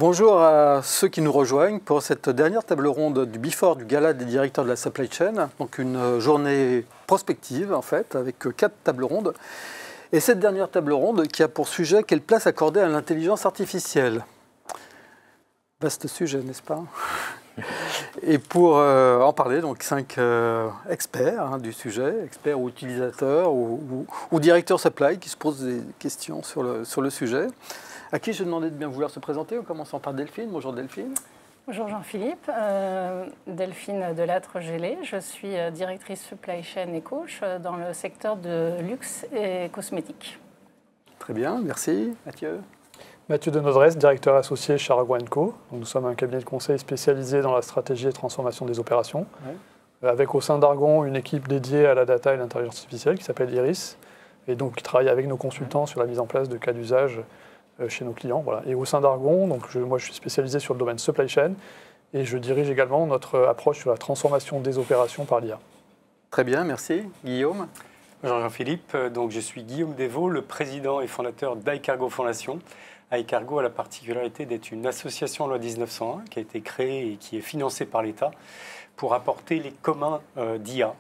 Bonjour à ceux qui nous rejoignent pour cette dernière table ronde du Before du Gala des directeurs de la supply chain. Donc une journée prospective en fait, avec 4 tables rondes. Et cette dernière table ronde qui a pour sujet quelle place accorder à l'intelligence artificielle. Vaste sujet, n'est-ce pas? Et pour en parler, donc 5 experts du sujet, experts ou utilisateurs ou directeurs supply qui se posent des questions sur le sujet. À qui je demandais de bien vouloir se présenter, en commençant par Delphine. Bonjour Delphine. Bonjour Jean-Philippe, Delphine Delattre-Gélé, je suis directrice supply chain et coach dans le secteur de luxe et cosmétiques. Très bien, merci. Mathieu. Mathieu Denodresse, directeur associé chez Argo & Co. Donc, nous sommes un cabinet de conseil spécialisé dans la stratégie et transformation des opérations, avec au sein d'Argon une équipe dédiée à la data et l'intelligence artificielle qui s'appelle Iris, et donc qui travaille avec nos consultants sur la mise en place de cas d'usage chez nos clients. Voilà. Et au sein d'Argon, moi je suis spécialisé sur le domaine supply chain et je dirige également notre approche sur la transformation des opérations par l'IA. Très bien, merci. Guillaume. Bonjour Jean-Philippe, donc je suis Guillaume Desvaux, le président et fondateur d'iCargo Fondation. iCargo a la particularité d'être une association loi 1901 qui a été créée et qui est financée par l'État pour apporter les communs d'IA,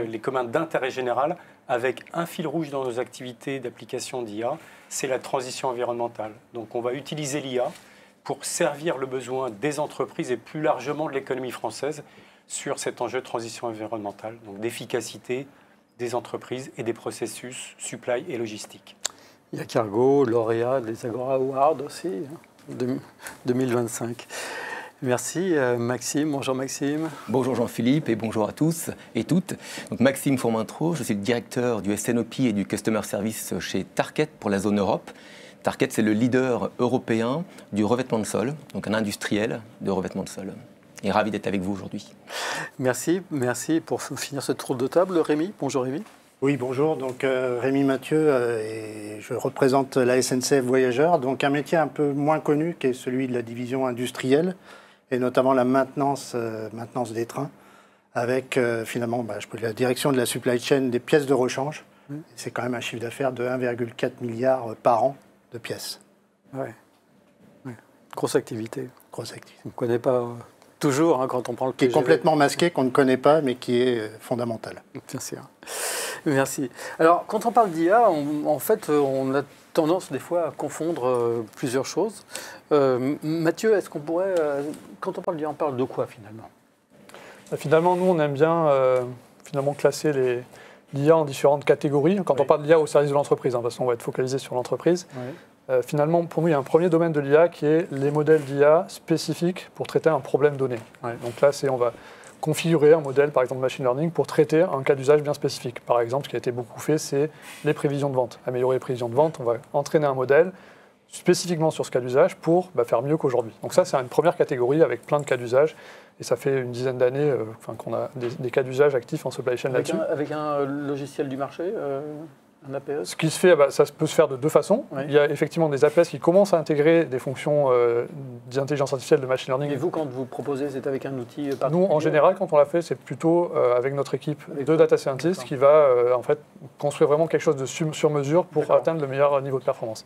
les communs d'intérêt général, avec un fil rouge dans nos activités d'application d'IA, c'est la transition environnementale. Donc on va utiliser l'IA pour servir le besoin des entreprises et plus largement de l'économie française sur cet enjeu de transition environnementale, donc d'efficacité des entreprises et des processus supply et logistique. Il y a Cargo, lauréat des Agora Awards aussi, 2025. Merci Maxime. Bonjour Maxime. Bonjour Jean-Philippe et bonjour à tous et toutes. Donc Maxime Fourmentreau, je suis le directeur du SNOP et du Customer Service chez Tarkett pour la zone Europe. Tarkett, c'est le leader européen du revêtement de sol, donc un industriel de revêtement de sol. Et ravi d'être avec vous aujourd'hui. Merci pour finir ce tour de table. Rémi, bonjour Rémi. Oui, bonjour. Donc Rémi Mathieu et je représente la SNCF Voyageurs, donc un métier un peu moins connu qui est celui de la division industrielle et notamment la maintenance des trains avec finalement la direction de la supply chain des pièces de rechange. C'est quand même un chiffre d'affaires de 1,4 milliard par an de pièces. Ouais. Grosse activité. Grosse activité. On ne connaît pas toujours quand on prend le TGV. Qui est complètement masqué, qu'on ne connaît pas, mais qui est fondamental. Bien sûr. Merci. Alors, quand on parle d'IA, en fait, on a tendance des fois à confondre plusieurs choses. Mathieu, est-ce qu'on pourrait, quand on parle d'IA, on parle de quoi finalement? Finalement, nous, on aime bien classer l'IA en différentes catégories. Quand on parle d'IA au service de l'entreprise, parce qu'on va être focalisé sur l'entreprise. Finalement, pour nous, il y a un premier domaine de l'IA qui est les modèles d'IA spécifiques pour traiter un problème donné. Donc là, on va configurer un modèle, par exemple machine learning, pour traiter un cas d'usage bien spécifique. Par exemple, ce qui a été beaucoup fait, c'est les prévisions de vente. Améliorer les prévisions de vente, on va entraîner un modèle spécifiquement sur ce cas d'usage pour faire mieux qu'aujourd'hui. Donc ça, c'est une première catégorie avec plein de cas d'usage. Et ça fait une dizaine d'années qu'on a des cas d'usage actifs en supply chain là-dessus. Avec un logiciel du marché un APS? Ce qui se fait, ça peut se faire de deux façons. Il y a effectivement des APS qui commencent à intégrer des fonctions d'intelligence artificielle, de machine learning. Et vous, quand vous proposez, c'est avec un outil particulier? Nous, en général, quand on l'a fait, c'est plutôt avec notre équipe de data scientists qui va en fait construire vraiment quelque chose de sur mesure pour atteindre le meilleur niveau de performance.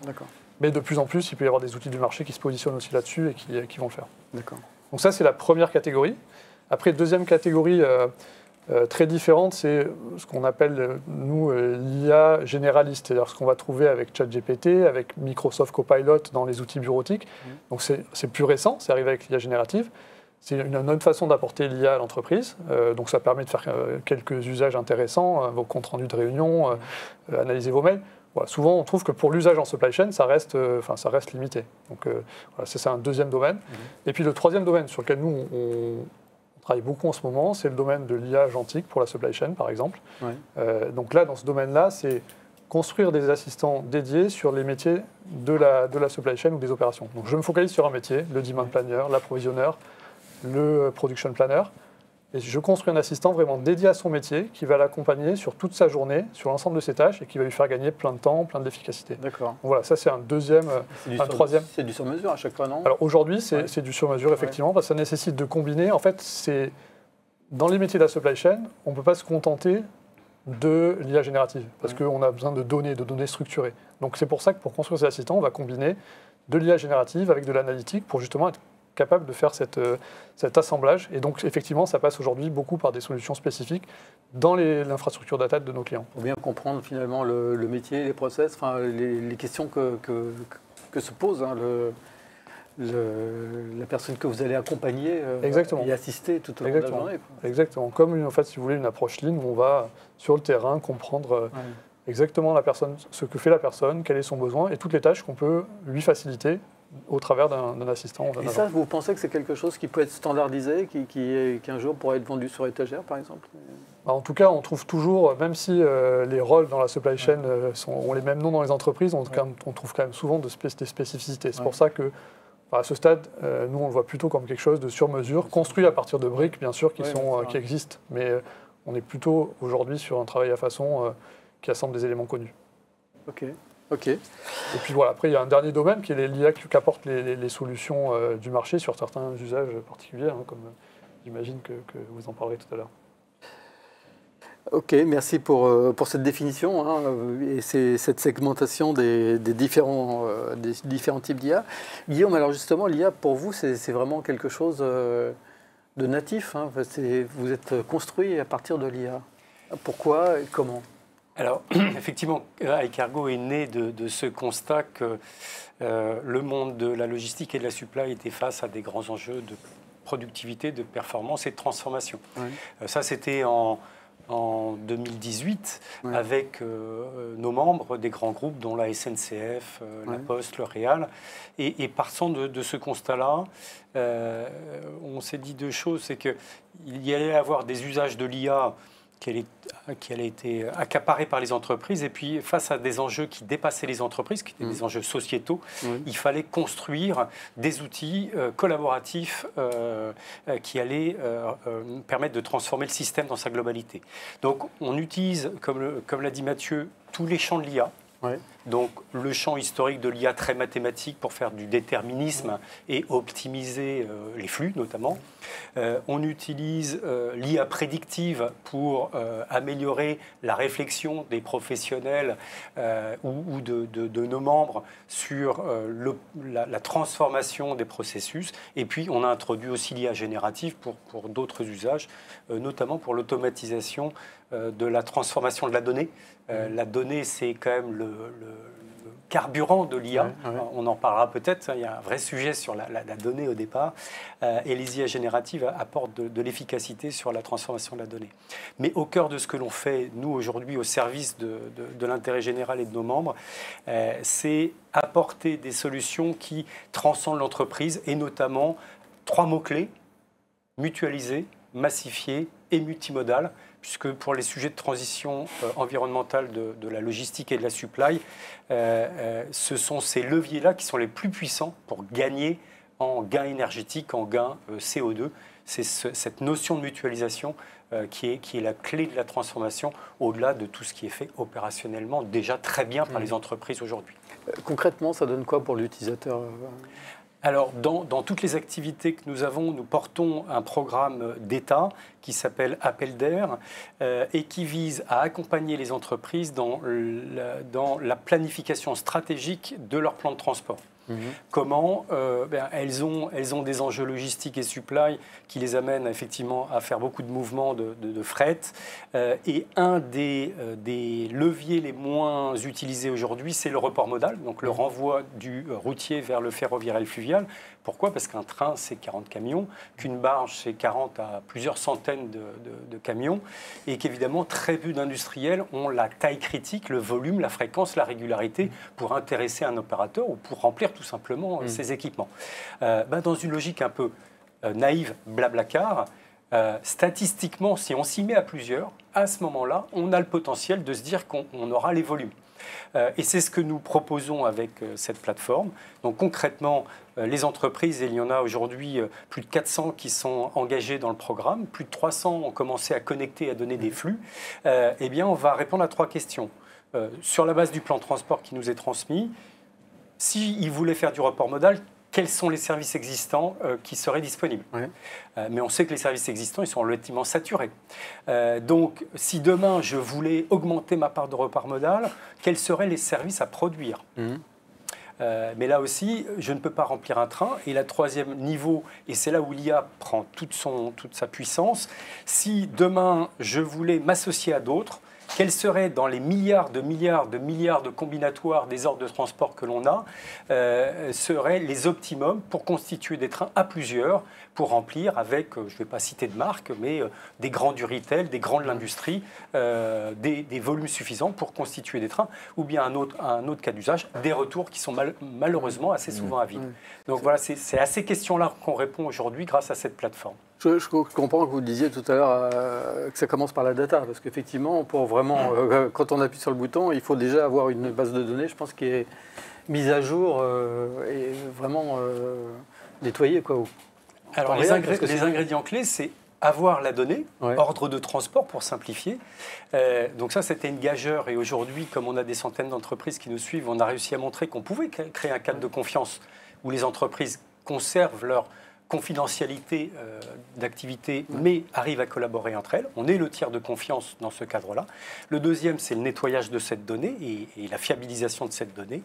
Mais de plus en plus, il peut y avoir des outils du marché qui se positionnent aussi là-dessus et qui vont le faire. Donc ça, c'est la première catégorie. Après, deuxième catégorie très différente, c'est ce qu'on appelle, nous, l'IA généraliste, c'est-à-dire ce qu'on va trouver avec ChatGPT, avec Microsoft Copilot dans les outils bureautiques. Donc c'est plus récent, c'est arrivé avec l'IA générative. C'est une autre façon d'apporter l'IA à l'entreprise. Donc ça permet de faire quelques usages intéressants, vos comptes rendus de réunion, analyser vos mails. Voilà, souvent, on trouve que pour l'usage en supply chain, ça reste limité. Donc voilà, c'est un deuxième domaine. Et puis le troisième domaine sur lequel nous, on travaille beaucoup en ce moment, c'est le domaine de l'IA agentique pour la supply chain, par exemple. Donc là, dans ce domaine-là, c'est construire des assistants dédiés sur les métiers de la supply chain ou des opérations. Donc je me focalise sur un métier, le demand planner, l'approvisionneur, le production planner. Et je construis un assistant vraiment dédié à son métier qui va l'accompagner sur toute sa journée, sur l'ensemble de ses tâches et qui va lui faire gagner plein de temps, plein d'efficacité. D'accord. Donc voilà, ça c'est un deuxième, troisième. C'est du sur-mesure à chaque fois, non? Alors aujourd'hui, c'est du sur-mesure, effectivement, parce que ça nécessite de combiner. En fait, dans les métiers de la supply chain, on ne peut pas se contenter de l'IA générative, parce qu'on a besoin de données structurées. Donc c'est pour ça que pour construire ces assistants, on va combiner de l'IA générative avec de l'analytique pour justement être capable de faire cet assemblage. Et donc, effectivement, ça passe aujourd'hui beaucoup par des solutions spécifiques dans l'infrastructure data de nos clients. Pour bien comprendre finalement le métier, les process, enfin, les questions que se pose la personne que vous allez accompagner et assister tout au long de la journée. Exactement. Comme, en fait, si vous voulez, une approche lean où on va sur le terrain comprendre exactement la personne, ce que fait la personne, quel est son besoin et toutes les tâches qu'on peut lui faciliter au travers d'un assistant. Et ça, vous pensez que c'est quelque chose qui peut être standardisé, qui un jour pourrait être vendu sur étagère, par exemple? En tout cas, on trouve toujours, même si les rôles dans la supply chain ont les mêmes noms dans les entreprises, on trouve quand même souvent des spécificités. C'est pour ça que, à ce stade, nous, on le voit plutôt comme quelque chose de sur-mesure, construit à partir de briques, bien sûr, qui existent. Mais on est plutôt aujourd'hui sur un travail à façon qui assemble des éléments connus. Ok. Et puis voilà, après il y a un dernier domaine qui est l'IA qu'apportent les solutions du marché sur certains usages particuliers, comme j'imagine que vous en parlerez tout à l'heure. Ok, merci pour cette définition et cette segmentation des différents types d'IA. Guillaume, alors justement, l'IA pour vous, c'est vraiment quelque chose de natif. Vous êtes construit à partir de l'IA. Pourquoi et comment ? Alors, effectivement, iCargo est né de ce constat que le monde de la logistique et de la supply était face à des grands enjeux de productivité, de performance et de transformation. Ça, c'était en 2018 avec nos membres des grands groupes, dont la SNCF, la Poste, le Réal. Et partant de ce constat-là, on s'est dit deux choses. C'est qu'il y allait avoir des usages de l'IA qui allait être accaparé par les entreprises. Et puis, face à des enjeux qui dépassaient les entreprises, qui étaient des enjeux sociétaux, il fallait construire des outils collaboratifs qui allaient permettre de transformer le système dans sa globalité. Donc, on utilise, comme l'a dit Mathieu, tous les champs de l'IA. Donc le champ historique de l'IA très mathématique pour faire du déterminisme et optimiser les flux notamment. On utilise l'IA prédictive pour améliorer la réflexion des professionnels ou de nos membres sur la transformation des processus. Et puis on a introduit aussi l'IA générative pour d'autres usages, notamment pour l'automatisation de la transformation de la donnée. La donnée, c'est quand même le carburant de l'IA. On en parlera peut-être. Il y a un vrai sujet sur la donnée au départ. Et les IA génératives apportent de l'efficacité sur la transformation de la donnée. Mais au cœur de ce que l'on fait, nous, aujourd'hui, au service de l'intérêt général et de nos membres, c'est apporter des solutions qui transcendent l'entreprise et notamment 3 mots-clés: mutualiser, massifier et multimodal, puisque pour les sujets de transition environnementale de la logistique et de la supply, ce sont ces leviers-là qui sont les plus puissants pour gagner en gain énergétique, en gain CO2. C'est cette notion de mutualisation qui est la clé de la transformation, au-delà de tout ce qui est fait opérationnellement déjà très bien par les entreprises aujourd'hui. Concrètement, ça donne quoi pour l'utilisateur ? Alors, dans toutes les activités que nous avons, nous portons un programme d'État qui s'appelle Appel d'air et qui vise à accompagner les entreprises dans la planification stratégique de leur plan de transport. Comment elles ont des enjeux logistiques et supply qui les amènent effectivement à faire beaucoup de mouvements de fret. Et un des leviers les moins utilisés aujourd'hui, c'est le report modal, donc le renvoi du routier vers le ferroviaire et le fluvial. Pourquoi ? Parce qu'un train, c'est 40 camions, qu'une barge, c'est 40 à plusieurs centaines de camions, et qu'évidemment, très peu d'industriels ont la taille critique, le volume, la fréquence, la régularité pour intéresser un opérateur ou pour remplir tout simplement ses équipements. Dans une logique un peu naïve, blablacar, statistiquement, si on s'y met à plusieurs, à ce moment-là, on a le potentiel de se dire qu'on aura les volumes. Et c'est ce que nous proposons avec cette plateforme. Donc concrètement, les entreprises, et il y en a aujourd'hui plus de 400 qui sont engagées dans le programme, plus de 300 ont commencé à connecter, à donner des flux. Eh bien, on va répondre à 3 questions. Sur la base du plan de transport qui nous est transmis, s'ils voulaient faire du report modal, quels sont les services existants qui seraient disponibles. Mais on sait que les services existants, ils sont relativement saturés. Donc, si demain, je voulais augmenter ma part de report modal, quels seraient les services à produire ? Mais là aussi, je ne peux pas remplir un train. Et la troisième niveau, et c'est là où l'IA prend toute sa puissance, si demain je voulais m'associer à d'autres, quels seraient dans les milliards de combinatoires des ordres de transport que l'on a, seraient les optimums pour constituer des trains à plusieurs, pour remplir avec, je ne vais pas citer de marque, mais des grands du retail, des grands de l'industrie, des volumes suffisants pour constituer des trains, ou bien un autre cas d'usage, des retours qui sont malheureusement assez souvent à vide. Donc voilà, c'est à ces questions-là qu'on répond aujourd'hui grâce à cette plateforme. Je comprends que vous disiez tout à l'heure que ça commence par la data, parce qu'effectivement, pour vraiment, quand on appuie sur le bouton, il faut déjà avoir une base de données, je pense, qui est mise à jour et vraiment nettoyée, quoi. Alors les ingrédients clés, c'est avoir la donnée, ordre de transport pour simplifier. Donc ça, c'était une gageure. Et aujourd'hui, comme on a des centaines d'entreprises qui nous suivent, on a réussi à montrer qu'on pouvait créer un cadre de confiance où les entreprises conservent leur confidentialité d'activité, mais arrivent à collaborer entre elles. On est le tiers de confiance dans ce cadre-là. Le deuxième, c'est le nettoyage de cette donnée et la fiabilisation de cette donnée.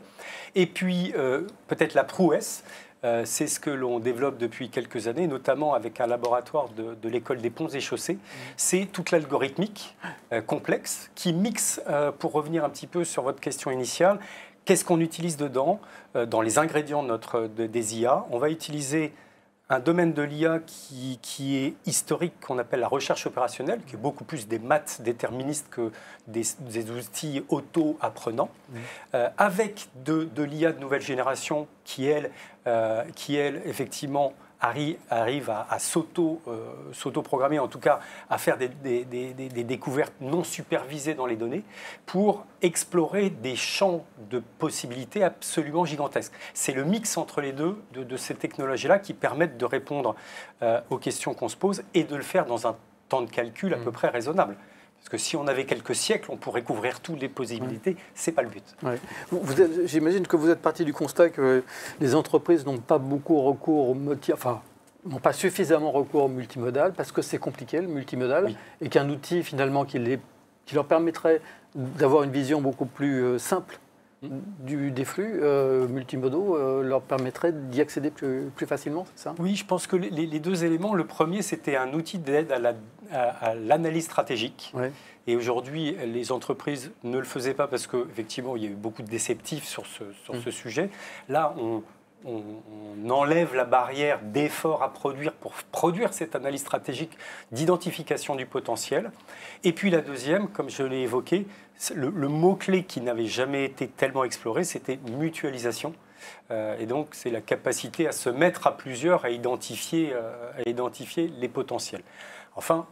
Et puis, peut-être la prouesse, c'est ce que l'on développe depuis quelques années, notamment avec un laboratoire de l'école des ponts et chaussées. C'est toute l'algorithmique complexe qui mixe, pour revenir un petit peu sur votre question initiale, qu'est-ce qu'on utilise dedans, dans les ingrédients des IA. On va utiliser un domaine de l'IA qui est historique, qu'on appelle la recherche opérationnelle, qui est beaucoup plus des maths déterministes que des outils auto-apprenants, avec de l'IA de nouvelle génération qui, elle, effectivement, arrive à s'auto-programmer, en tout cas à faire des découvertes non supervisées dans les données pour explorer des champs de possibilités absolument gigantesques. C'est le mix entre les deux de ces technologies-là qui permettent de répondre aux questions qu'on se pose et de le faire dans un temps de calcul à peu près raisonnable. Parce que si on avait quelques siècles, on pourrait couvrir toutes les possibilités. Ce n'est pas le but. Ouais. J'imagine que vous êtes parti du constat que les entreprises n'ont pas beaucoup recours n'ont pas suffisamment recours au multimodal parce que c'est compliqué, le multimodal, et qu'un outil finalement qui leur permettrait d'avoir une vision beaucoup plus simple des flux multimodaux leur permettrait d'y accéder plus facilement, c'est ça? Oui, je pense que les deux éléments, le premier, c'était un outil d'aide à l'analyse stratégique. Ouais. Et aujourd'hui, les entreprises ne le faisaient pas parce qu'effectivement, il y a eu beaucoup de déceptifs sur ce sujet. Là, on enlève la barrière d'effort à produire pour produire cette analyse stratégique d'identification du potentiel. Et puis la deuxième, comme je l'ai évoqué, le mot-clé qui n'avait jamais été tellement exploré, c'était mutualisation. Et donc, c'est la capacité à se mettre à plusieurs, à identifier les potentiels. Enfin,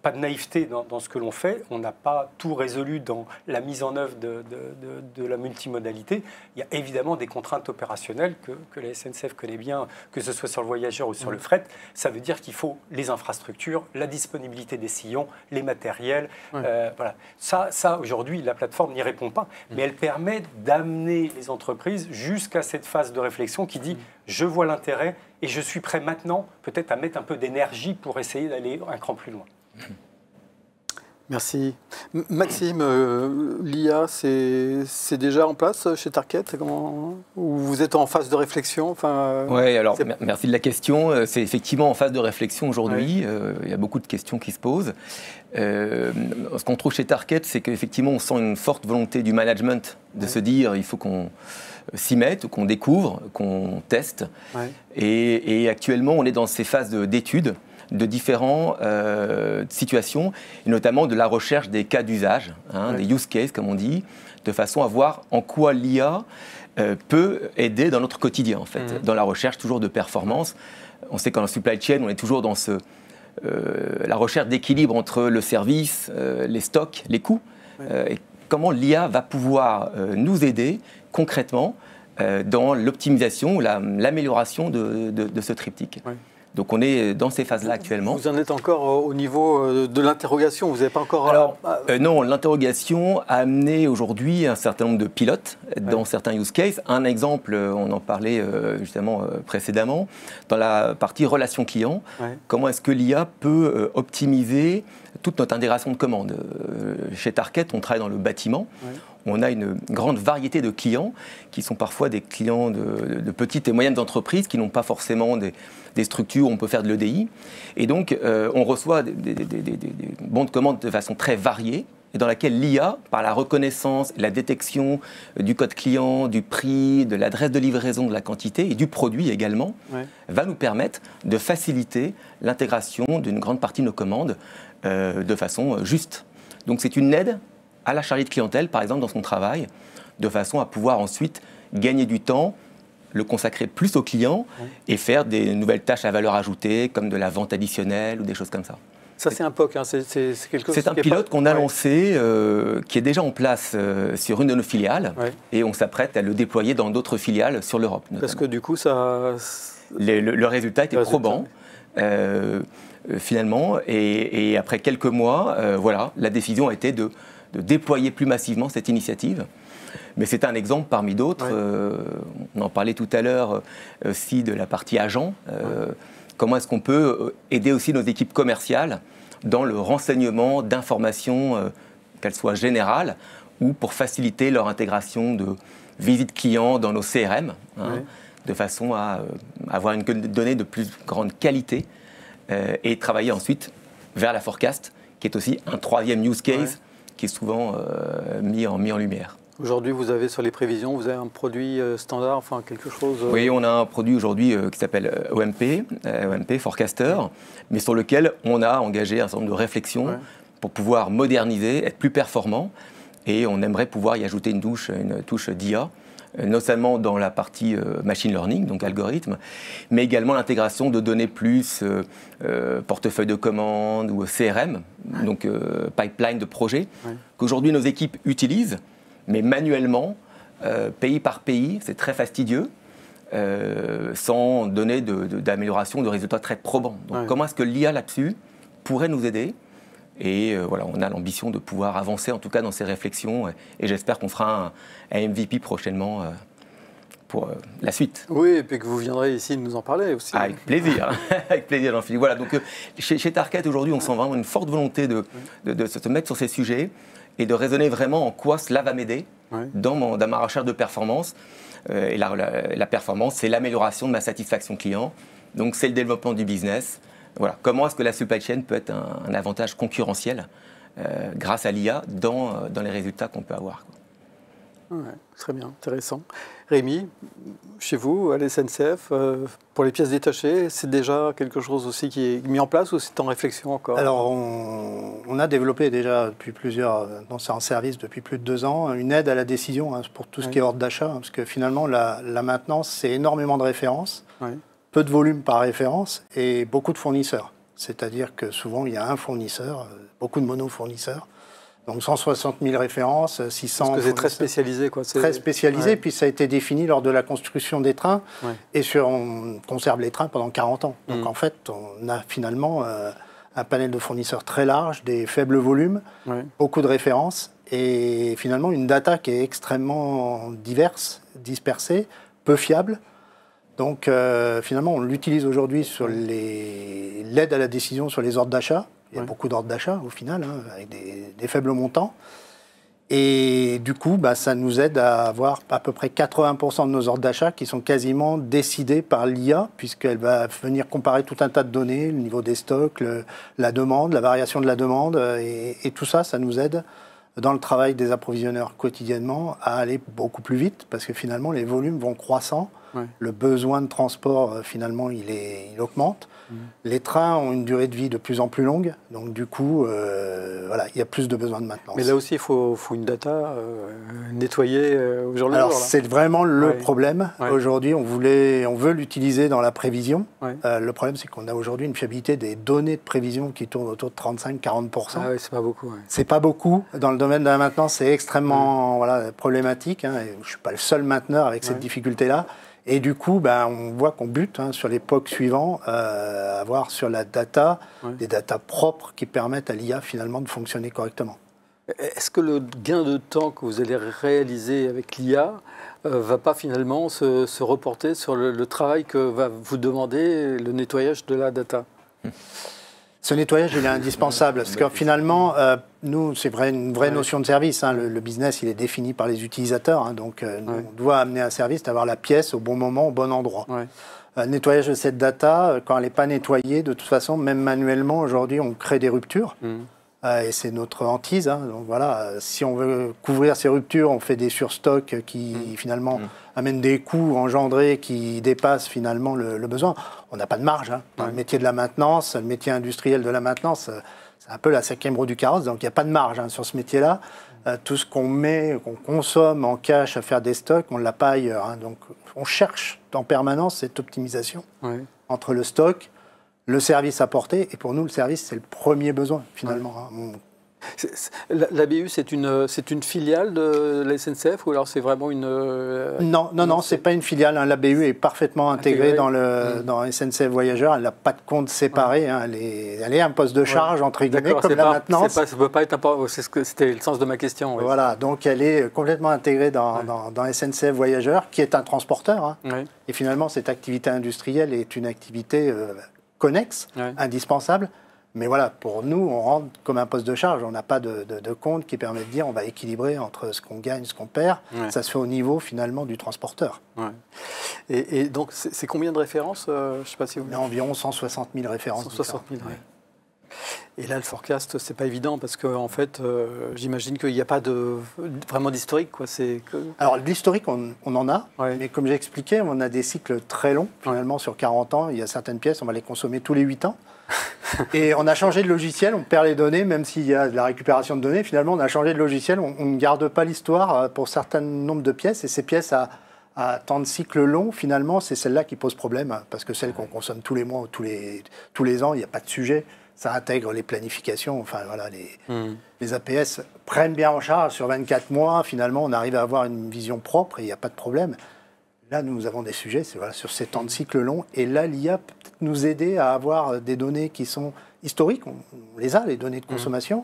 pas de naïveté dans ce que l'on fait. On n'a pas tout résolu dans la mise en œuvre de la multimodalité. Il y a évidemment des contraintes opérationnelles que la SNCF connaît bien, que ce soit sur le voyageur ou sur le fret. Ça veut dire qu'il faut les infrastructures, la disponibilité des sillons, les matériels. Voilà. Ça, aujourd'hui, la plateforme n'y répond pas. Mais elle permet d'amener les entreprises jusqu'à cette phase de réflexion qui dit « je vois l'intérêt ». Et je suis prêt maintenant, peut-être, à mettre un peu d'énergie pour essayer d'aller un cran plus loin. Merci. Maxime, l'IA, c'est déjà en place chez Tarkett? Ou vous êtes en phase de réflexion? Oui, alors merci de la question. C'est effectivement en phase de réflexion aujourd'hui. Il y a beaucoup de questions qui se posent. Ce qu'on trouve chez Tarkett, c'est qu'effectivement, on sent une forte volonté du management de se dire il faut qu'on s'y mette, qu'on découvre, qu'on teste. Et actuellement, on est dans ces phases d'études de différentes situations, et notamment de la recherche des cas d'usage, des use cases, comme on dit, de façon à voir en quoi l'IA peut aider dans notre quotidien, en fait, dans la recherche toujours de performance. On sait qu'en supply chain, on est toujours dans la recherche d'équilibre entre le service, les stocks, les coûts, et comment l'IA va pouvoir nous aider concrètement dans l'optimisation ou l'amélioration de ce triptyque. Donc on est dans ces phases-là actuellement. Vous en êtes encore au niveau de l'interrogation, vous n'avez pas encore... Alors, non, l'interrogation a amené aujourd'hui un certain nombre de pilotes dans certains use cases. Un exemple, on en parlait justement précédemment, dans la partie relation client, comment est-ce que l'IA peut optimiser toute notre intégration de commandes. Chez Tarkett, on travaille dans le bâtiment. on a une grande variété de clients qui sont parfois des clients de petites et moyennes entreprises qui n'ont pas forcément des structures où on peut faire de l'EDI. Et donc, on reçoit des bons de commande de façon très variée, et dans laquelle l'IA, par la reconnaissance, la détection du code client, du prix, de l'adresse de livraison, de la quantité et du produit également, va nous permettre de faciliter l'intégration d'une grande partie de nos commandes de façon juste. Donc c'est une aide à la chargée de clientèle, par exemple, dans son travail, de façon à pouvoir ensuite gagner du temps, le consacrer plus aux clients et faire des nouvelles tâches à valeur ajoutée, comme de la vente additionnelle ou des choses comme ça. Ça, c'est un POC, hein. C'est quelque chose. C'est un pilote qu'on a lancé, qui est déjà en place sur une de nos filiales, et on s'apprête à le déployer dans d'autres filiales sur l'Europe. Parce que du coup, ça... Le résultat était probant, finalement, et après quelques mois, voilà, la décision a été de déployer plus massivement cette initiative. Mais c'est un exemple parmi d'autres. On en parlait tout à l'heure aussi de la partie agent. Comment est-ce qu'on peut aider aussi nos équipes commerciales dans le renseignement d'informations, qu'elles soient générales, ou pour faciliter leur intégration de visites clients dans nos CRM, de façon à avoir une donnée de plus grande qualité et travailler ensuite vers la forecast, qui est aussi un troisième use case qui est souvent mis en lumière. Aujourd'hui, vous avez sur les prévisions, vous avez un produit standard, enfin quelque chose... Oui, on a un produit aujourd'hui qui s'appelle OMP Forecaster, mais sur lequel on a engagé un certain nombre de réflexions pour pouvoir moderniser, être plus performant, et on aimerait pouvoir y ajouter une touche d'IA, notamment dans la partie machine learning, donc algorithme, mais également l'intégration de données plus portefeuille de commandes ou CRM, donc pipeline de projets, qu'aujourd'hui nos équipes utilisent, mais manuellement, pays par pays, c'est très fastidieux, sans donner d'amélioration, de résultats très probants. Donc comment est-ce que l'IA là-dessus pourrait nous aider? Et voilà, on a l'ambition de pouvoir avancer en tout cas dans ces réflexions, et j'espère qu'on fera un MVP prochainement pour la suite. Oui, et puis que vous viendrez ici nous en parler aussi. Avec plaisir, avec plaisir, Jean-Philippe. Voilà, donc chez Tarkett aujourd'hui, on sent vraiment une forte volonté de se mettre sur ces sujets, et de raisonner vraiment en quoi cela va m'aider dans ma recherche de performance. Et la performance, c'est l'amélioration de ma satisfaction client. Donc, c'est le développement du business. Voilà. Comment est-ce que la supply chain peut être un avantage concurrentiel grâce à l'IA dans les résultats qu'on peut avoir, quoi. Très bien, intéressant. Rémi, chez vous, à la SNCF, pour les pièces détachées, c'est déjà quelque chose aussi qui est mis en place ou c'est en réflexion encore? Alors, on a développé déjà depuis c'est en service depuis plus de 2 ans, une aide à la décision pour tout ce qui est ordre d'achat, parce que finalement, la maintenance, c'est énormément de références, peu de volume par référence et beaucoup de fournisseurs. C'est-à-dire que souvent, il y a un fournisseur, beaucoup de mono-fournisseurs. Donc 160 000 références, 600... Parce que c'est très spécialisé, quoi. Très spécialisé, puis ça a été défini lors de la construction des trains, et on conserve les trains pendant 40 ans. Donc en fait, on a finalement un panel de fournisseurs très large, des faibles volumes, beaucoup de références, et finalement une data qui est extrêmement diverse, dispersée, peu fiable. Donc finalement, on l'utilise aujourd'hui sur l'aide à la décision sur les ordres d'achat. Il y a beaucoup d'ordres d'achat au final, avec des faibles montants. Et du coup, ça nous aide à avoir à peu près 80% de nos ordres d'achat qui sont quasiment décidés par l'IA, puisqu'elle va venir comparer tout un tas de données, le niveau des stocks, la demande, la variation de la demande. Et tout ça, ça nous aide dans le travail des approvisionneurs quotidiennement à aller beaucoup plus vite, parce que finalement, les volumes vont croissant. Le besoin de transport, finalement, il augmente. Les trains ont une durée de vie de plus en plus longue, donc du coup, voilà, il y a plus de besoin de maintenance. Mais là aussi, il faut une data nettoyée au jour le jour. Alors, c'est vraiment le problème. Aujourd'hui, on veut l'utiliser dans la prévision. Le problème, c'est qu'on a aujourd'hui une fiabilité des données de prévision qui tournent autour de 35-40%. Ah oui, c'est pas beaucoup. C'est pas beaucoup. Dans le domaine de la maintenance, c'est extrêmement problématique. Je ne suis pas le seul mainteneur avec cette difficulté-là. Et du coup, on voit qu'on bute sur les POC suivants à avoir sur la data des datas propres qui permettent à l'IA finalement de fonctionner correctement. Est-ce que le gain de temps que vous allez réaliser avec l'IA va pas finalement se reporter sur le travail que va vous demander le nettoyage de la data? Ce nettoyage, il est indispensable, parce que finalement, nous, c'est une vraie notion de service. Hein. Le business, il est défini par les utilisateurs, hein, donc nous, on doit amener un service, d'avoir la pièce au bon moment, au bon endroit. Nettoyage de cette data, quand elle n'est pas nettoyée, de toute façon, même manuellement, aujourd'hui, on crée des ruptures. Et c'est notre hantise. Hein. Donc voilà, si on veut couvrir ces ruptures, on fait des surstocks qui finalement amènent des coûts engendrés qui dépassent finalement le besoin. On n'a pas de marge. Hein. Dans le métier de la maintenance, le métier industriel de la maintenance, c'est un peu la 5e roue du carrosse, donc il n'y a pas de marge sur ce métier-là. Tout ce qu'on met, qu'on consomme en cash à faire des stocks, on ne l'a pas ailleurs. Hein. Donc on cherche en permanence cette optimisation entre le stock, le service apporté, et pour nous, le service, c'est le premier besoin, finalement. L'ABU, c'est une filiale de la SNCF, ou alors c'est vraiment une... Non, c'est pas une filiale. Hein. L'ABU est parfaitement intégrée dans SNCF Voyageurs. Elle n'a pas de compte séparé. Hein. Elle est un poste de charge, entre guillemets, comme la maintenance. Ça peut pas être c'était le sens de ma question. Voilà, donc elle est complètement intégrée dans SNCF Voyageurs, qui est un transporteur. Hein. Et finalement, cette activité industrielle est une activité... connexe, indispensable. Mais voilà, pour nous, on rentre comme un poste de charge. On n'a pas de compte qui permet de dire on va équilibrer entre ce qu'on gagne et ce qu'on perd. Ça se fait au niveau, finalement, du transporteur. Et donc, c'est combien de références je sais pas si vous... Il y a environ 160 000 références. 160 000, Et là, le forecast, c'est pas évident parce qu'en fait, j'imagine qu'il n'y a pas vraiment d'historique. Alors, l'historique, on en a, mais comme j'ai expliqué, on a des cycles très longs. Finalement, sur 40 ans, il y a certaines pièces, on va les consommer tous les 8 ans. Et on a changé de logiciel, on perd les données, même s'il y a de la récupération de données. Finalement, on a changé de logiciel, on ne garde pas l'histoire pour certains nombres de pièces. Et ces pièces à temps de cycle long, finalement, c'est celle-là qui pose problème. Parce que celle qu'on consomme tous les mois ou tous les ans, il n'y a pas de sujet. Ça intègre les planifications, enfin voilà, les APS prennent bien en charge sur 24 mois. Finalement, on arrive à avoir une vision propre et il n'y a pas de problème. Là, nous avons des sujets sur ces temps de cycle long. Et là, l'IA peut peut-être nous aider à avoir des données qui sont historiques. On les a, les données de consommation,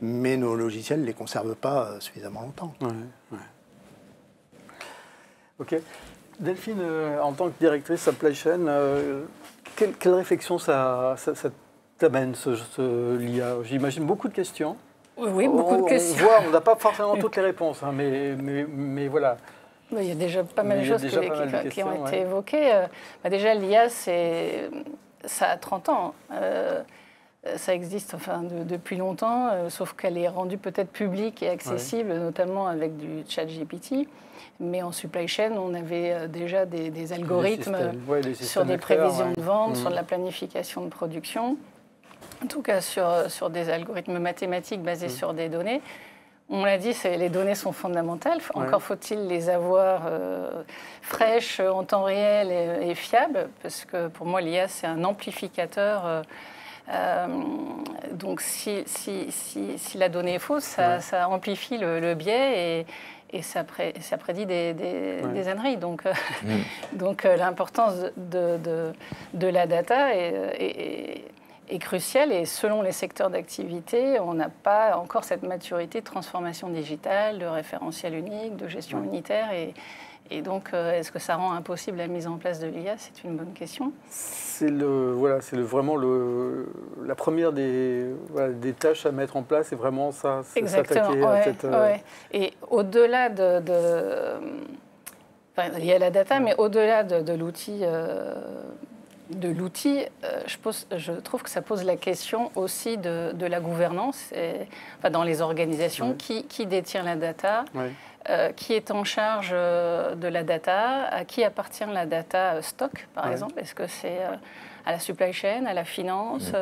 mais nos logiciels ne les conservent pas suffisamment longtemps. Ok. Delphine, en tant que directrice supply chain, quelle réflexion ça t'amène, l'IA? J'imagine beaucoup de questions. Oui, beaucoup de questions. On n'a pas forcément toutes les réponses, hein, mais voilà. Il y a déjà pas mal de choses qui ont été évoquées. Déjà, l'IA, ça a 30 ans. Ça existe depuis longtemps, sauf qu'elle est rendue peut-être publique et accessible, notamment avec du ChatGPT. Mais en supply chain, on avait déjà des algorithmes sur des prévisions de vente, sur de la planification de production, en tout cas sur des algorithmes mathématiques basés sur des données. On l'a dit, les données sont fondamentales. Encore faut-il les avoir fraîches, en temps réel et fiables, parce que pour moi, l'IA, c'est un amplificateur. Donc, si la donnée est fausse, ça amplifie le biais et ça prédit des âneries. Donc, l'importance de la data est crucial, et selon les secteurs d'activité, on n'a pas encore cette maturité de transformation digitale, de référentiel unique, de gestion unitaire. Et donc, est-ce que ça rend impossible la mise en place de l'IA? C'est une bonne question. C'est vraiment la première des tâches à mettre en place, c'est vraiment ça, s'attaquer à cette... Et au-delà il y a la data, mais au-delà de l'outil... je trouve que ça pose la question aussi de la gouvernance dans les organisations. Qui détient la data, qui est en charge de la data, à qui appartient la data stock, par exemple. Est-ce que c'est à la supply chain, à la finance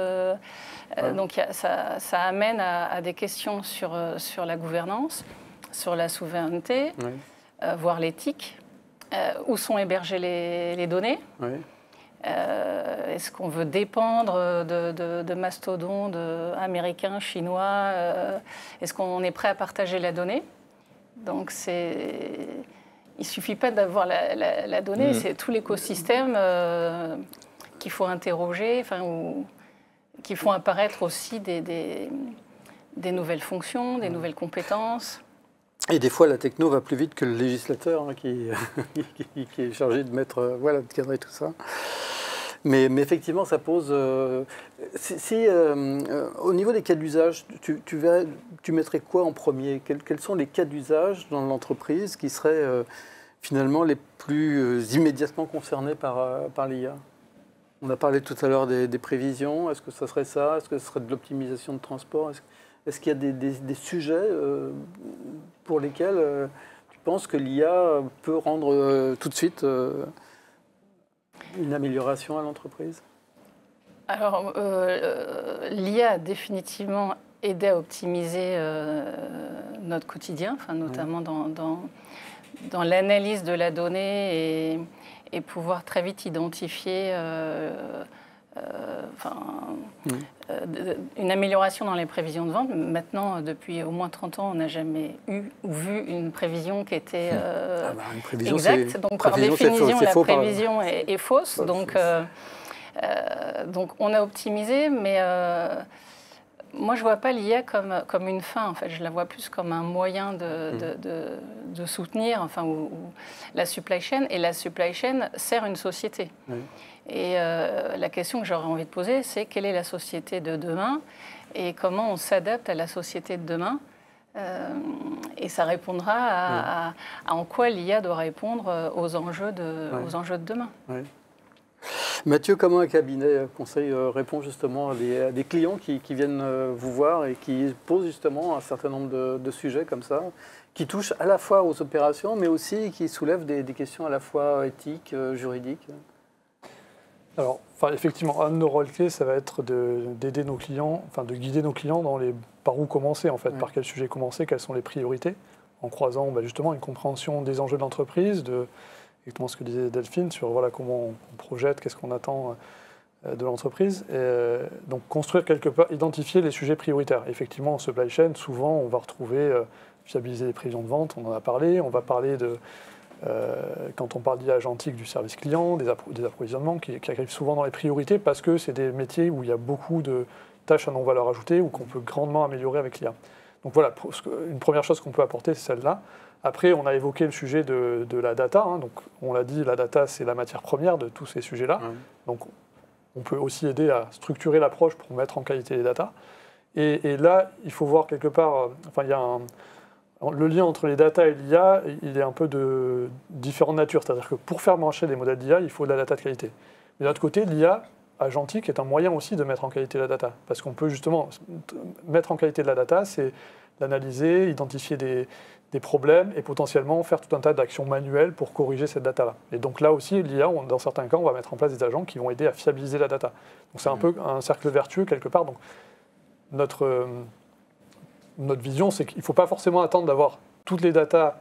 Donc ça amène à des questions sur la gouvernance, sur la souveraineté, voire l'éthique. Où sont hébergées les données? Est-ce qu'on veut dépendre de mastodontes américains, chinois? Est-ce qu'on est prêt à partager la donnée? Donc, il ne suffit pas d'avoir la donnée, c'est tout l'écosystème qu'il faut interroger, ou qui font apparaître aussi des nouvelles fonctions, des nouvelles compétences. Et des fois, la techno va plus vite que le législateur qui est chargé de de cadrer tout ça. Mais effectivement, ça pose... au niveau des cas d'usage, tu mettrais quoi en premier? Quels sont les cas d'usage dans l'entreprise qui seraient finalement les plus immédiatement concernés par l'IA? On a parlé tout à l'heure des prévisions. Est-ce que ça serait ça? Est-ce que ce serait de l'optimisation de transport? Est-ce qu'il y a des sujets pour lesquels tu penses que l'IA peut rendre tout de suite une amélioration à l'entreprise? Alors, l'IA a définitivement aidé à optimiser notre quotidien, notamment dans l'analyse de la donnée et pouvoir très vite identifier une amélioration dans les prévisions de vente. Maintenant, depuis au moins 30 ans, on n'a jamais eu ou vu une prévision qui était une prévision, exacte. Donc, par définition, la prévision est fausse. Donc, on a optimisé, mais moi, je ne vois pas l'IA comme une fin. En fait, je la vois plus comme un moyen de soutenir la supply chain. Et la supply chain sert une société. Oui. Et la question que j'aurais envie de poser, c'est quelle est la société de demain et comment on s'adapte à la société de demain. Et ça répondra à en quoi l'IA doit répondre aux enjeux de demain. Oui. Mathieu, comment un cabinet conseil répond justement à des clients qui viennent vous voir et qui posent justement un certain nombre de sujets comme ça, qui touchent à la fois aux opérations, mais aussi qui soulèvent des questions à la fois éthiques, juridiques? Alors, effectivement, un de nos rôles clés, ça va être d'aider nos clients, de guider nos clients par où commencer, en fait, par quel sujet commencer, quelles sont les priorités, en croisant justement une compréhension des enjeux de l'entreprise, exactement ce que disait Delphine, sur comment on projette, qu'est-ce qu'on attend de l'entreprise. Donc, construire quelque part, identifier les sujets prioritaires. Effectivement, en supply chain, souvent, on va retrouver fiabiliser les prévisions de vente, on en a parlé, on va parler de... quand on parle d'IA agentique du service client, des approvisionnements qui arrivent souvent dans les priorités parce que c'est des métiers où il y a beaucoup de tâches à non-valeur ajoutée ou qu'on peut grandement améliorer avec l'IA. Donc voilà, une première chose qu'on peut apporter, c'est celle-là. Après, on a évoqué le sujet de la data. Donc on l'a dit, la data, c'est la matière première de tous ces sujets-là. Donc on peut aussi aider à structurer l'approche pour mettre en qualité les data. Et là, il faut voir quelque part, il y a le lien entre les data et l'IA, il est un peu de différentes natures. C'est-à-dire que pour faire marcher des modèles d'IA, il faut de la data de qualité. Mais d'un autre côté, l'IA agentique est un moyen aussi de mettre en qualité la data. Parce qu'on peut justement mettre en qualité de la data, c'est l'analyser, identifier des problèmes et potentiellement faire tout un tas d'actions manuelles pour corriger cette data-là. Et donc là aussi, l'IA, dans certains cas, on va mettre en place des agents qui vont aider à fiabiliser la data. Donc c'est un peu un cercle vertueux quelque part. Donc notre vision, c'est qu'il ne faut pas forcément attendre d'avoir toutes les datas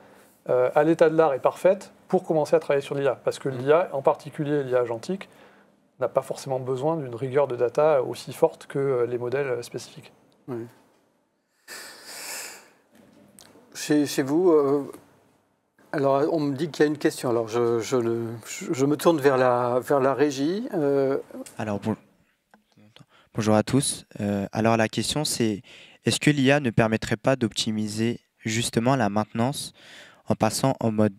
à l'état de l'art et parfaites pour commencer à travailler sur l'IA. Parce que l'IA, en particulier l'IA agentique, n'a pas forcément besoin d'une rigueur de data aussi forte que les modèles spécifiques. Oui. Chez vous, alors on me dit qu'il y a une question. Alors je me tourne vers la régie. Alors bonjour à tous. Alors la question c'est: est-ce que l'IA ne permettrait pas d'optimiser justement la maintenance en passant en mode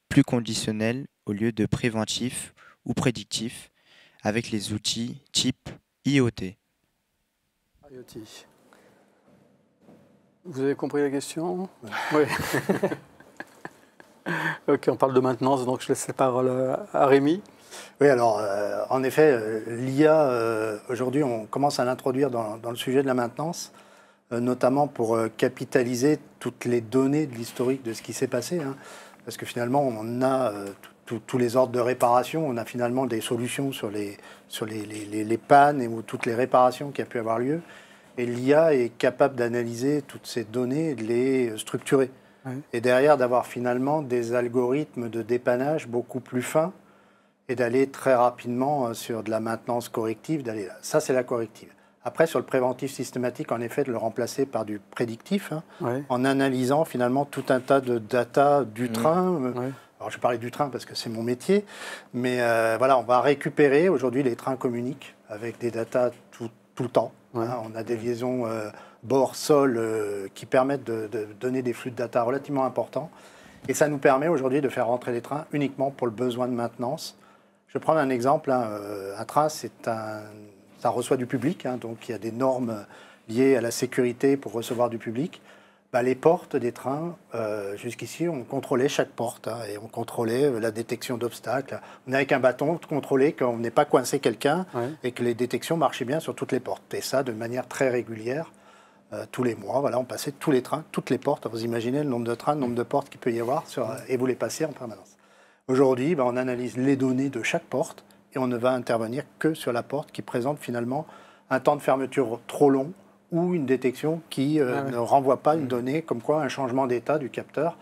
plus conditionnel au lieu de préventif ou prédictif avec les outils type IoT? IoT. Vous avez compris la question? Oui. Ok, on parle de maintenance, donc je laisse la parole à Rémi. Oui, alors, en effet, l'IA, aujourd'hui, on commence à l'introduire dans le sujet de la maintenance, notamment pour capitaliser toutes les données de l'historique de ce qui s'est passé. Parce que finalement, on a tous les ordres de réparation, on a finalement des solutions sur les pannes et toutes les réparations qui ont pu avoir lieu. Et l'IA est capable d'analyser toutes ces données et de les structurer. Oui. Et derrière, d'avoir finalement des algorithmes de dépannage beaucoup plus fins et d'aller très rapidement sur de la maintenance corrective. Ça, c'est la corrective. Après, sur le préventif systématique, en effet, de le remplacer par du prédictif, oui. En analysant finalement tout un tas de data du train. Oui. Alors, je parlais du train parce que c'est mon métier, mais voilà, on va récupérer. Aujourd'hui, les trains communiquent avec des data tout le temps. Ouais. On a des liaisons bord-sol qui permettent de donner des flux de data relativement importants. Et ça nous permet aujourd'hui de faire rentrer les trains uniquement pour le besoin de maintenance. Je vais prendre un exemple. Un train, ça reçoit du public, donc il y a des normes liées à la sécurité pour recevoir du public. Les portes des trains, jusqu'ici, on contrôlait chaque porte et on contrôlait la détection d'obstacles. On est avec un bâton de contrôler qu'on n'ait pas coincé quelqu'un et que les détections marchaient bien sur toutes les portes. Et ça, de manière très régulière, tous les mois. Voilà, on passait tous les trains, toutes les portes. Vous imaginez le nombre de trains, le nombre de portes qu'il peut y avoir et vous les passez en permanence. Aujourd'hui, on analyse les données de chaque porte et on ne va intervenir que sur la porte qui présente finalement un temps de fermeture trop long ou une détection qui ne renvoie pas une donnée comme quoi un changement d'état du capteur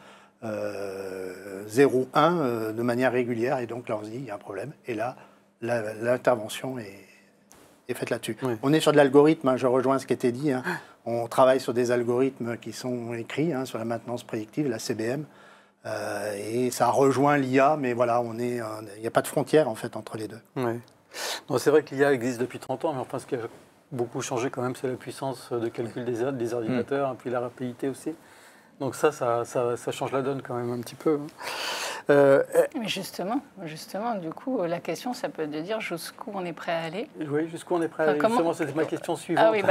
0,1 de manière régulière. Et donc, là, on se dit, il y a un problème. Et là, l'intervention est faite là-dessus. Oui. On est sur de l'algorithme, je rejoins ce qui était dit. On travaille sur des algorithmes qui sont écrits sur la maintenance prédictive, la CBM. Et ça rejoint l'IA, mais voilà, il n'y a pas de frontière en fait entre les deux. Oui. C'est vrai que l'IA existe depuis 30 ans, mais enfin, ce qui a beaucoup changé quand même, c'est la puissance de calcul des ordinateurs, et puis la rapidité aussi. Donc ça change la donne quand même un petit peu. Mais justement, du coup, la question, ça peut être de dire jusqu'où on est prêt à aller. Oui, jusqu'où on est prêt à aller. Justement, c'était ma question suivante. Ah oui,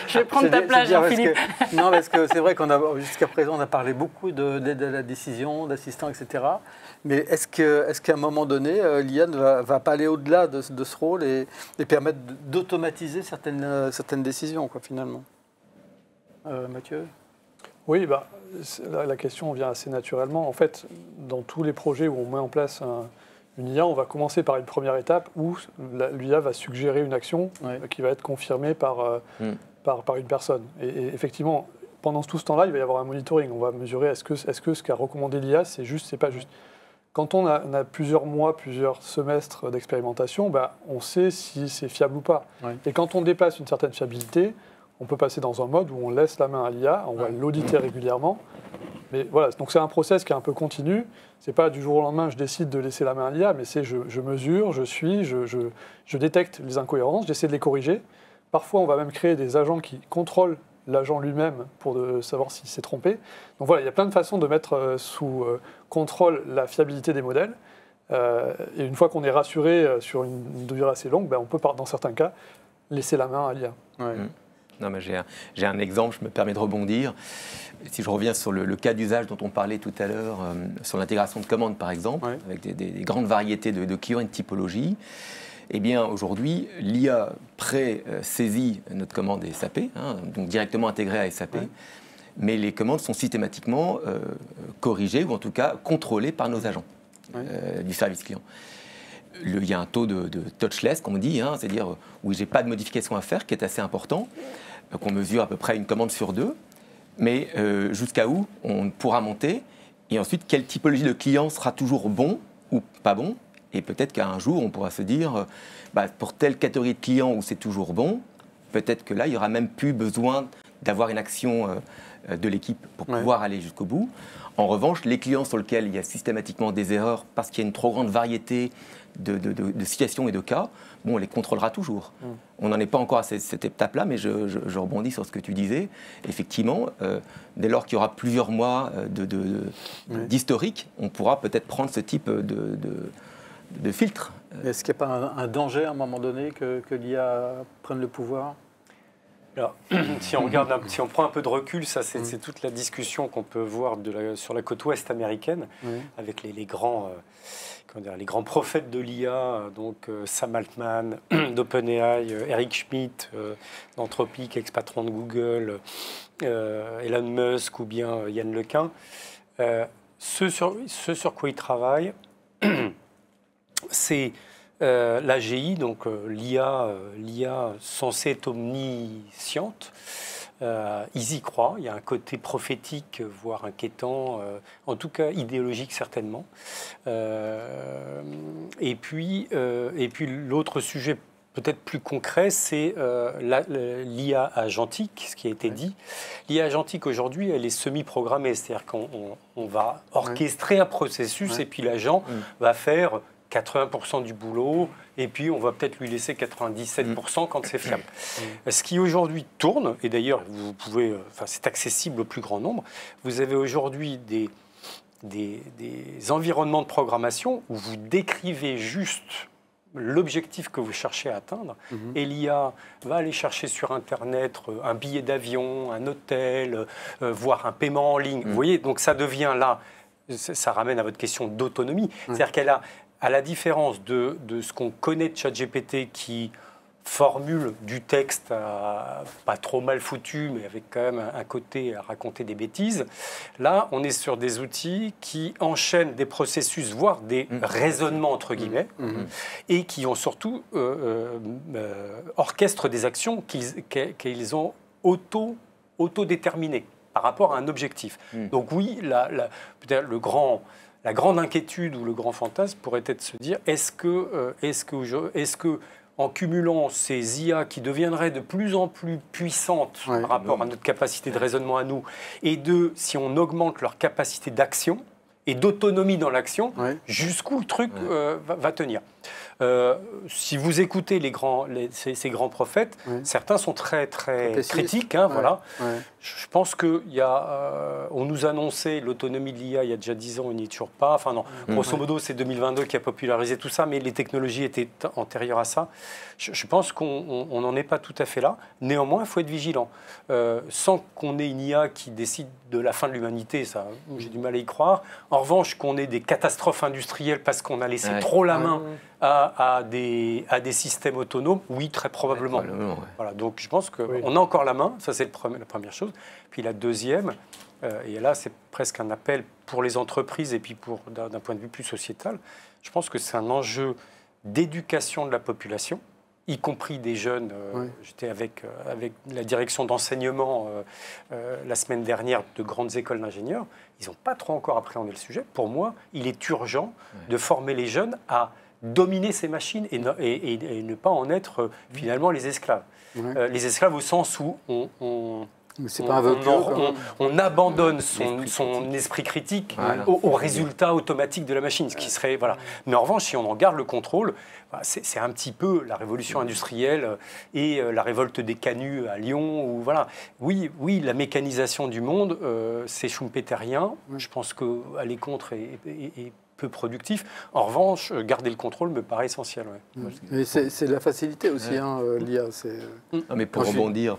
je vais prendre ta place, Jean-Philippe. Non, parce que c'est vrai jusqu'à présent, on a parlé beaucoup d'aide à la décision, d'assistants, etc. Mais est-ce qu'à un moment donné, l'IA ne va pas aller au-delà de ce rôle et permettre d'automatiser certaines décisions, quoi, finalement Mathieu ? Oui, la question vient assez naturellement. En fait, dans tous les projets où on met en place une IA, on va commencer par une première étape où l'IA va suggérer une action qui va être confirmée par une personne. Et effectivement, pendant tout ce temps-là, il va y avoir un monitoring. On va mesurer est-ce que ce qu'a recommandé l'IA, c'est juste, c'est pas juste. Quand on a plusieurs mois, plusieurs semestres d'expérimentation, on sait si c'est fiable ou pas. Ouais. Et quand on dépasse une certaine fiabilité, on peut passer dans un mode où on laisse la main à l'IA, on va l'auditer régulièrement. Mais voilà, donc c'est un process qui est un peu continu. C'est pas du jour au lendemain, je décide de laisser la main à l'IA, mais c'est je mesure, je détecte les incohérences, j'essaie de les corriger. Parfois, on va même créer des agents qui contrôlent l'agent lui-même pour savoir s'il s'est trompé. Donc voilà, il y a plein de façons de mettre sous contrôle la fiabilité des modèles. Et une fois qu'on est rassuré sur une durée assez longue, on peut, dans certains cas, laisser la main à l'IA. Ouais. Non, mais j'ai un exemple, je me permets de rebondir. Si je reviens sur le cas d'usage dont on parlait tout à l'heure, sur l'intégration de commandes par exemple, avec des grandes variétés de clients et de typologies, eh bien aujourd'hui, l'IA pré-saisit notre commande SAP, donc directement intégrée à SAP, mais les commandes sont systématiquement corrigées ou en tout cas contrôlées par nos agents du service client. Il y a un taux de touchless, comme on dit, c'est-à-dire où je n'ai pas de modification à faire, qui est assez important, qu'on mesure à peu près une commande sur deux, mais jusqu'à où on pourra monter, et ensuite quelle typologie de client sera toujours bon ou pas bon, et peut-être qu'à un jour on pourra se dire, pour telle catégorie de clients où c'est toujours bon, peut-être que là il n'y aura même plus besoin d'avoir une action de l'équipe pour pouvoir aller jusqu'au bout. En revanche, les clients sur lesquels il y a systématiquement des erreurs parce qu'il y a une trop grande variété de situations et de cas, on les contrôlera toujours. On n'en est pas encore à cette étape-là, mais je rebondis sur ce que tu disais. Effectivement, dès lors qu'il y aura plusieurs mois d'historique, on pourra peut-être prendre ce type de filtre. Est-ce qu'il n'y a pas un danger à un moment donné que l'IA prenne le pouvoir ? Alors, si on prend un peu de recul, ça c'est toute la discussion qu'on peut voir sur la côte ouest américaine, avec les grands prophètes de l'IA, donc Sam Altman d'OpenAI, Eric Schmidt d'Anthropic, ex-patron de Google, Elon Musk ou bien Yann LeCun. Ce sur quoi ils travaillent, c'est l'AGI, donc l'IA censée être omnisciente. Ils y croient, il y a un côté prophétique, voire inquiétant, en tout cas idéologique certainement. Et puis l'autre sujet peut-être plus concret, c'est l'IA agentique, ce qui a été dit. L'IA agentique aujourd'hui, elle est semi-programmée, c'est-à-dire qu'on va orchestrer un processus et puis l'agent va faire 80% du boulot, et puis on va peut-être lui laisser 97% quand c'est fiable. Ce qui aujourd'hui tourne, et d'ailleurs vous pouvez, c'est accessible au plus grand nombre, vous avez aujourd'hui des environnements de programmation où vous décrivez juste l'objectif que vous cherchez à atteindre, et l'IA va aller chercher sur Internet un billet d'avion, un hôtel, voire un paiement en ligne. Vous voyez, donc ça devient là, ça ramène à votre question d'autonomie. C'est-à-dire qu'elle a, à la différence de ce qu'on connaît de ChatGPT qui formule du texte pas trop mal foutu, mais avec quand même un côté à raconter des bêtises. Là, on est sur des outils qui enchaînent des processus, voire des raisonnements, entre guillemets, et qui ont surtout orchestrent des actions qu'ils ont auto-déterminées par rapport à un objectif. Donc oui, peut-être la grande inquiétude ou le grand fantasme pourrait être de se dire, est-ce que en cumulant ces IA qui deviendraient de plus en plus puissantes par rapport à notre capacité de raisonnement à nous, et si on augmente leur capacité d'action et d'autonomie dans l'action, jusqu'où le truc va tenir. Si vous écoutez ces grands prophètes, certains sont très critiques. Voilà. Je pense qu'on nous annonçait l'autonomie de l'IA il y a déjà 10 ans, on n'y est toujours pas. Enfin non, grosso modo, c'est 2022 qui a popularisé tout ça, mais les technologies étaient antérieures à ça. Je pense qu'on n'en est pas tout à fait là. Néanmoins, il faut être vigilant. Sans qu'on ait une IA qui décide de la fin de l'humanité, ça, j'ai du mal à y croire. En revanche, qu'on ait des catastrophes industrielles parce qu'on a laissé trop la main à des systèmes autonomes, oui, très probablement. Voilà, donc je pense qu'on a encore la main, ça c'est la première chose. Puis la deuxième, et là c'est presque un appel pour les entreprises et puis d'un point de vue plus sociétal, je pense que c'est un enjeu d'éducation de la population, y compris des jeunes. J'étais avec la direction d'enseignement la semaine dernière de grandes écoles d'ingénieurs. Ils n'ont pas trop encore appréhendé le sujet. Pour moi, il est urgent de former les jeunes à dominer ces machines et ne pas en être finalement les esclaves. Les esclaves au sens où on abandonne son esprit critique au résultat automatique de la machine, ce qui serait Mais en revanche, si on en garde le contrôle, c'est un petit peu la révolution industrielle et la révolte des canuts à Lyon. Oui, la mécanisation du monde, c'est schumpeterien. Je pense qu'aller contre est peu productif. En revanche, garder le contrôle me paraît essentiel. Mais c'est la facilité aussi, l'IA. Mais pour rebondir.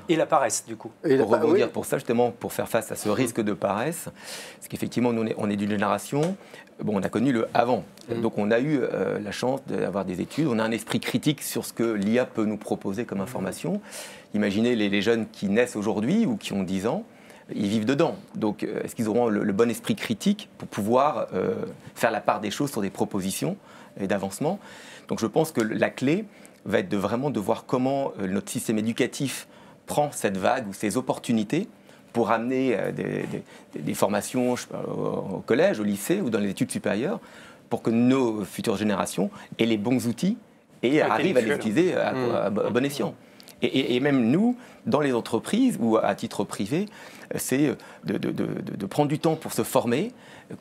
Et la paresse, du coup. Pour rebondir pour ça, justement, pour faire face à ce risque de paresse, parce qu'effectivement, nous, on est d'une génération, on a connu le avant. Donc on a eu la chance d'avoir des études, on a un esprit critique sur ce que l'IA peut nous proposer comme information. Imaginez les jeunes qui naissent aujourd'hui ou qui ont 10 ans, ils vivent dedans. Donc, est-ce qu'ils auront le bon esprit critique pour pouvoir faire la part des choses sur des propositions et d'avancement? Donc, je pense que la clé va être vraiment de voir comment notre système éducatif prend cette vague ou ces opportunités pour amener des formations au collège, au lycée ou dans les études supérieures, pour que nos futures générations aient les bons outils et arrivent à les utiliser à bon escient. Et même nous, dans les entreprises ou à titre privé, c'est de prendre du temps pour se former,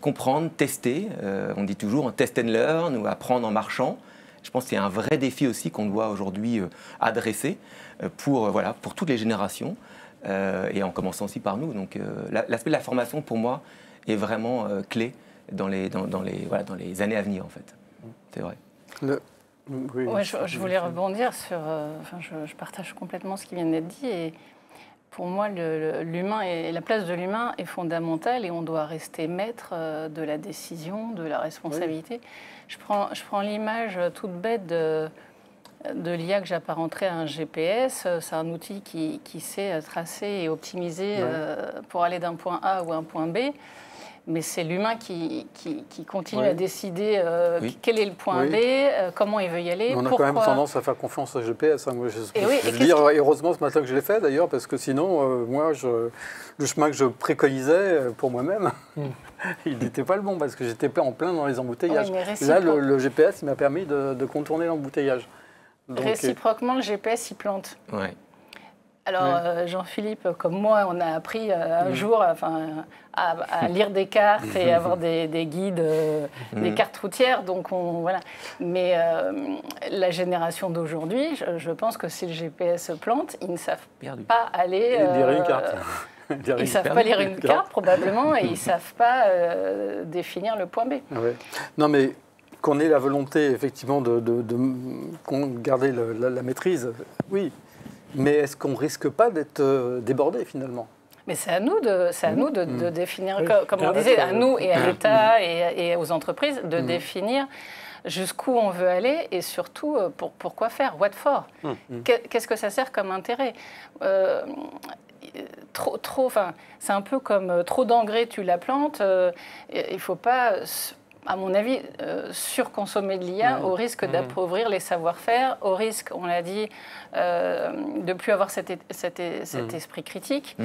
comprendre, tester. On dit toujours un test and learn ou apprendre en marchant. Je pense que c'est un vrai défi aussi qu'on doit aujourd'hui adresser pour toutes les générations et en commençant aussi par nous. Donc l'aspect de la formation, pour moi, est vraiment clé dans les années à venir, en fait. C'est vrai. Je voulais rebondir sur... je partage complètement ce qui vient d'être dit. Et pour moi, l'humain et la place de l'humain est fondamentale et on doit rester maître de la décision, de la responsabilité. Je prends l'image toute bête de l'IA que j'apparenterais à un GPS. C'est un outil qui sait tracer et optimiser pour aller d'un point A ou un point B. Mais c'est l'humain qui continue à décider quel est le point B, comment il veut y aller. On a quand même tendance à faire confiance au GPS. Moi, heureusement ce matin que je l'ai fait d'ailleurs, parce que sinon, le chemin que je préconisais pour moi-même, il n'était pas le bon, parce que j'étais en plein dans les embouteillages. Là, le GPS il m'a permis de contourner l'embouteillage. Réciproquement, le GPS, il plante. Alors, Jean-Philippe, comme moi, on a appris un jour à lire des cartes et avoir des guides, des cartes routières. Donc, Mais la génération d'aujourd'hui, je pense que si le GPS plante, ils ne savent pas aller... Lire une carte. Ils ne savent pas lire une carte, probablement, et ils ne savent pas définir le point B. Ouais. Non, mais qu'on ait la volonté, effectivement, de garder la maîtrise, oui. Mais est-ce qu'on ne risque pas d'être débordé, finalement? Mais c'est à nous de définir, comme on disait, à nous et à l'État et aux entreprises, de définir jusqu'où on veut aller et surtout pourquoi faire, what for. Qu'est-ce que ça sert comme intérêt? C'est un peu comme trop d'engrais tue la plante. Il ne faut pas, à mon avis, surconsommer de l'IA au risque d'appauvrir les savoir-faire, au risque, on l'a dit, de ne plus avoir cet esprit critique,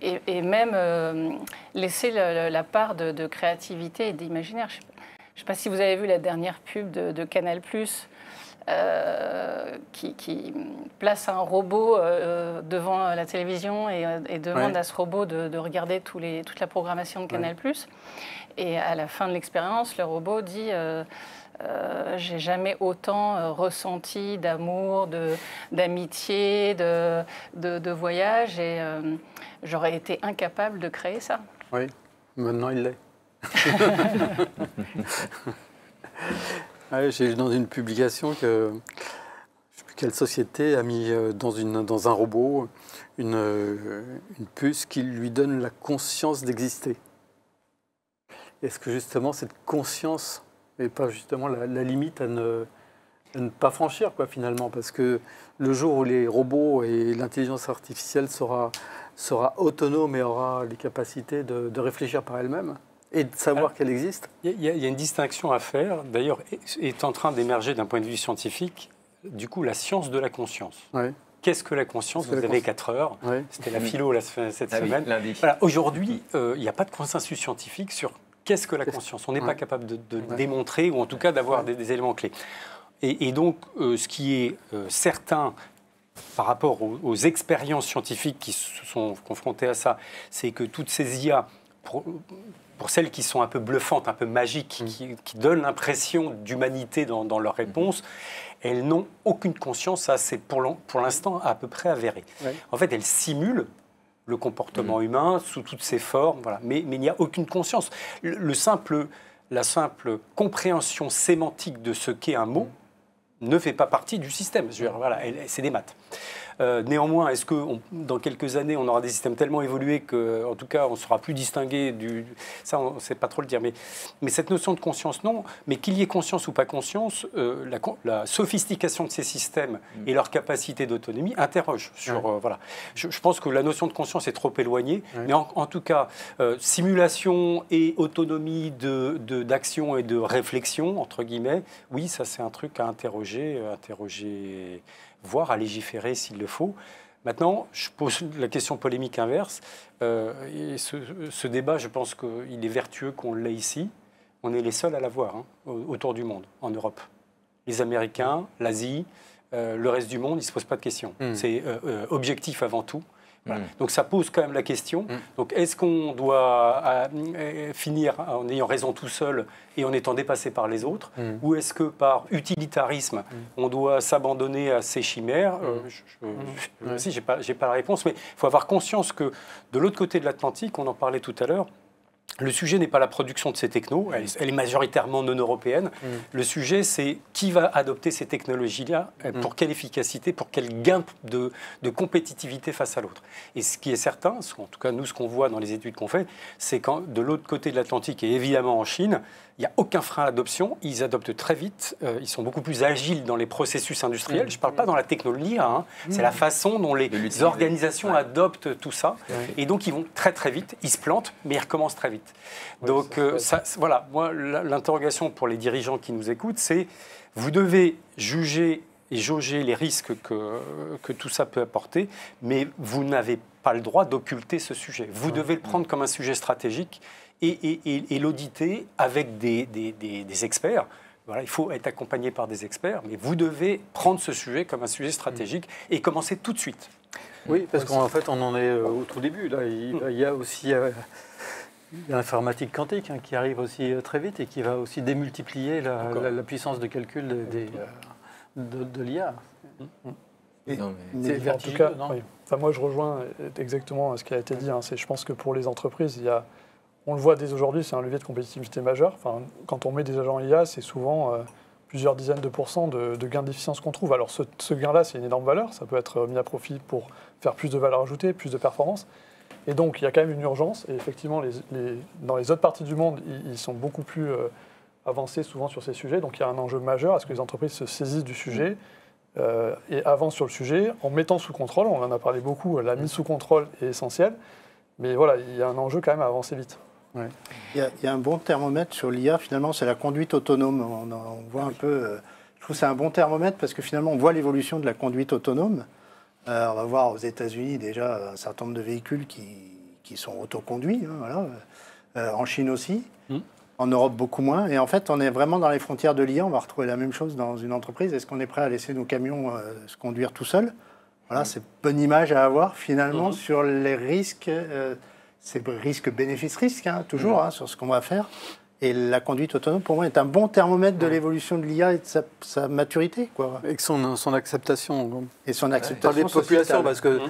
et même laisser la part de créativité et d'imaginaire. Je ne sais pas si vous avez vu la dernière pub de Canal+, qui place un robot devant la télévision et demande à ce robot de regarder toute la programmation de Canal+. Et à la fin de l'expérience, le robot dit j'ai jamais autant ressenti d'amour, d'amitié, de voyage, et j'aurais été incapable de créer ça. Oui, maintenant il l'est. J'ai lu dans une publication que je ne sais plus quelle société a mis dans un robot une puce qui lui donne la conscience d'exister. Est-ce que justement cette conscience n'est pas justement la limite à ne pas franchir, quoi, finalement? Parce que le jour où les robots et l'intelligence artificielle sera autonome et aura les capacités de réfléchir par elle-même et de savoir qu'elle existe. Il y a une distinction à faire, d'ailleurs, est en train d'émerger d'un point de vue scientifique, du coup, la science de la conscience. Oui. Qu'est-ce que la conscience? Vous avez 4 heures, c'était la philo cette semaine. Voilà. Aujourd'hui, il n'y a pas de consensus scientifique sur qu'est-ce que la conscience. On n'est pas capable de démontrer, ou en tout cas d'avoir des éléments clés. Et donc, ce qui est certain par rapport aux expériences scientifiques qui se sont confrontées à ça, c'est que toutes ces IA, pour celles qui sont un peu bluffantes, un peu magiques, qui donnent l'impression d'humanité dans leurs réponses, elles n'ont aucune conscience. Ça, c'est pour l'instant à peu près avéré. Ouais. En fait, elles simulent le comportement humain sous toutes ses formes, voilà. Mais il n'y a aucune conscience. La simple compréhension sémantique de ce qu'est un mot ne fait pas partie du système. Voilà, c'est des maths. Néanmoins, est-ce que dans quelques années, on aura des systèmes tellement évolués qu'en tout cas, on ne sera plus distingué du... Ça, on ne sait pas trop le dire. Mais cette notion de conscience, non. Mais qu'il y ait conscience ou pas conscience, la sophistication de ces systèmes et leur capacité d'autonomie interroge sur... voilà. Je pense que la notion de conscience est trop éloignée. Mais en tout cas, simulation et autonomie d'action et de réflexion, entre guillemets, oui, ça, c'est un truc à interroger, voire à légiférer s'il le faut. Maintenant, je pose la question polémique inverse. Et ce débat, je pense qu'il est vertueux qu'on l'ait ici. On est les seuls à l'avoir autour du monde, en Europe. Les Américains, l'Asie, le reste du monde, ils ne se posent pas de questions. C'est objectif avant tout. Voilà. Donc ça pose quand même la question. Donc est-ce qu'on doit finir en ayant raison tout seul et en étant dépassé par les autres, ou est-ce que par utilitarisme on doit s'abandonner à ces chimères? Si, j'ai pas la réponse, mais il faut avoir conscience que de l'autre côté de l'Atlantique, on en parlait tout à l'heure, le sujet n'est pas la production de ces technos, elle est majoritairement non européenne. Le sujet, c'est qui va adopter ces technologies-là, pour quelle efficacité, pour quel gain de compétitivité face à l'autre. Et ce qui est certain, en tout cas nous, ce qu'on voit dans les études qu'on fait, c'est quand de l'autre côté de l'Atlantique, et évidemment en Chine, il n'y a aucun frein à l'adoption, ils adoptent très vite, ils sont beaucoup plus agiles dans les processus industriels. Je ne parle pas dans la technologie, c'est la façon dont les organisations adoptent tout ça. Et donc ils vont très très vite, ils se plantent, mais ils recommencent très vite. Donc voilà, moi l'interrogation pour les dirigeants qui nous écoutent, c'est vous devez juger et jauger les risques que tout ça peut apporter, mais vous n'avez pas le droit d'occulter ce sujet. Vous devez le prendre comme un sujet stratégique et l'auditer avec des experts. Voilà, il faut être accompagné par des experts, mais vous devez prendre ce sujet comme un sujet stratégique et commencer tout de suite. Oui, parce qu'en fait, on en est au tout début. Là. Il y a aussi l'informatique quantique qui arrive aussi très vite et qui va aussi démultiplier la puissance de calcul de l'IA. En tout cas, oui. Enfin, moi je rejoins exactement ce qui a été dit. Je pense que pour les entreprises, on le voit dès aujourd'hui, c'est un levier de compétitivité majeur. Enfin, quand on met des agents IA, c'est souvent plusieurs dizaines de pourcents de gains d'efficience qu'on trouve. Alors ce gain-là, c'est une énorme valeur. Ça peut être mis à profit pour faire plus de valeur ajoutée, plus de performance. Et donc, il y a quand même une urgence. Et effectivement, dans les autres parties du monde, ils sont beaucoup plus avancés souvent sur ces sujets. Donc, il y a un enjeu majeur à ce que les entreprises se saisissent du sujet et avancent sur le sujet en mettant sous contrôle. On en a parlé beaucoup. La mise sous contrôle est essentielle. Mais voilà, il y a un enjeu quand même à avancer vite. Ouais. Il y a un bon thermomètre sur l'IA, finalement, c'est la conduite autonome. On voit un peu... je trouve que c'est un bon thermomètre parce que finalement, on voit l'évolution de la conduite autonome. On va voir aux États-Unis déjà un certain nombre de véhicules qui sont autoconduits, voilà. En Chine aussi, en Europe beaucoup moins. Et en fait, on est vraiment dans les frontières de l'IA. On va retrouver la même chose dans une entreprise. Est-ce qu'on est prêt à laisser nos camions se conduire tout seuls? Voilà, c'est une bonne image à avoir finalement sur les risques. C'est risque-bénéfice-risque, toujours, sur ce qu'on va faire. Et la conduite autonome, pour moi, est un bon thermomètre de l'évolution de l'IA et de sa maturité, quoi. Et son acceptation. Et son acceptation par les populations, parce que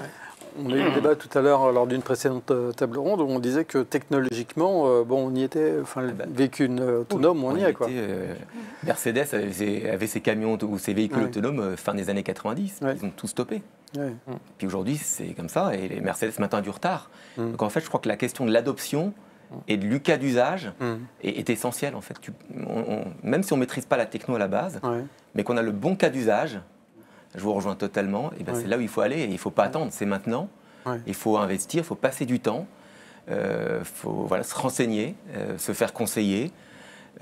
on a eu un débat tout à l'heure lors d'une précédente table ronde où on disait que technologiquement, on y était, le véhicule autonome, on y est, quoi. Mercedes avait ses camions ou ses véhicules autonomes fin des années 90. Ils ont tout stoppé. Puis aujourd'hui, c'est comme ça, et les Mercedes maintenant ont du retard. Donc en fait, je crois que la question de l'adoption et de l'UCA d'usage est essentielle. En fait. Même si on ne maîtrise pas la techno à la base, mais qu'on a le bon cas d'usage, je vous rejoins totalement, et c'est là où il faut aller, et il ne faut pas attendre, c'est maintenant. Il faut investir, il faut passer du temps, il faut se renseigner, se faire conseiller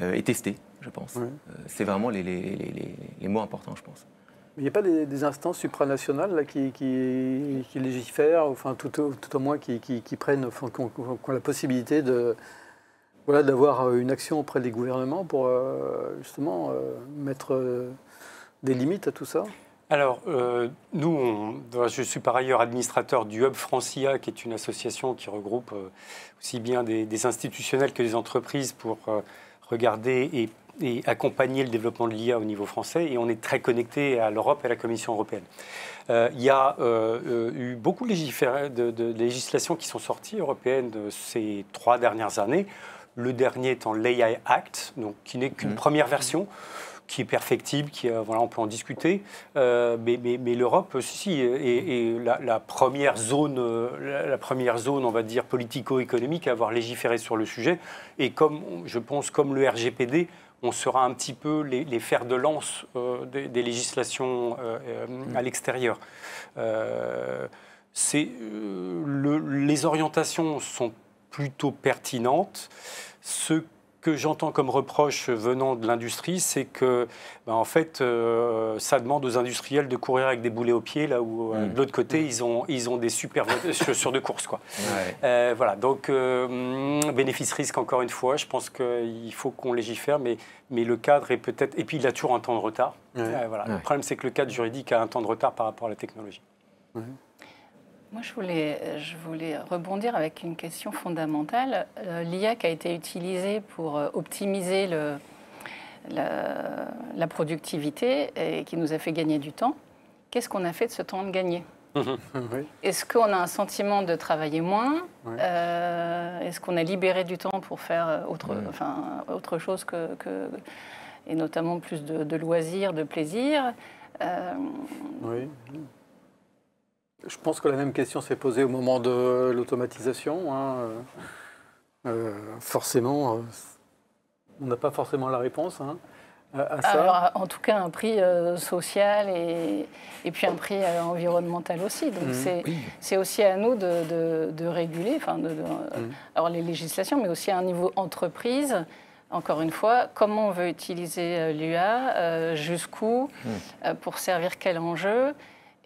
et tester, je pense. C'est vraiment les mots importants, je pense. Il n'y a pas des instances supranationales là, qui légifèrent, enfin, tout au moins qui prennent, qui ont la possibilité d'avoir une action auprès des gouvernements pour justement mettre des limites à tout ça? Alors, je suis par ailleurs administrateur du Hub Francia, qui est une association qui regroupe aussi bien des institutionnels que des entreprises pour regarder et accompagner le développement de l'IA au niveau français, et on est très connecté à l'Europe et à la Commission européenne. Il y a eu beaucoup de législations qui sont sorties européennes ces 3 dernières années, le dernier étant l'AI Act, donc, qui n'est qu'une première version, qui est perfectible, on peut en discuter, mais l'Europe, est la première zone, on va dire, politico-économique à avoir légiféré sur le sujet, et je pense, comme le RGPD, on sera un petit peu les fers de lance des législations à l'extérieur. Les orientations sont plutôt pertinentes. Ce que j'entends comme reproche venant de l'industrie, c'est que, en fait, ça demande aux industriels de courir avec des boulets aux pieds, là où, de l'autre côté, ils ont des super chaussures de course, quoi. Voilà, donc, bénéfice-risque, encore une fois, je pense qu'il faut qu'on légifère, mais le cadre est peut-être... Et puis, il a toujours un temps de retard. Voilà. Le problème, c'est que le cadre juridique a un temps de retard par rapport à la technologie. Moi, je voulais rebondir avec une question fondamentale. L'IA qui a été utilisée pour optimiser la productivité et qui nous a fait gagner du temps, qu'est-ce qu'on a fait de ce temps de gagné? Est-ce qu'on a un sentiment de travailler moins? Est-ce qu'on a libéré du temps pour faire autre chose et notamment plus de loisirs, de plaisir? Oui. Je pense que la même question s'est posée au moment de l'automatisation. Forcément, on n'a pas forcément la réponse à ça. Alors, en tout cas, un prix social et puis un prix environnemental aussi. Donc, c'est aussi à nous de réguler, alors les législations, mais aussi à un niveau entreprise. Encore une fois, comment on veut utiliser l'IA, jusqu'où, pour servir quel enjeu.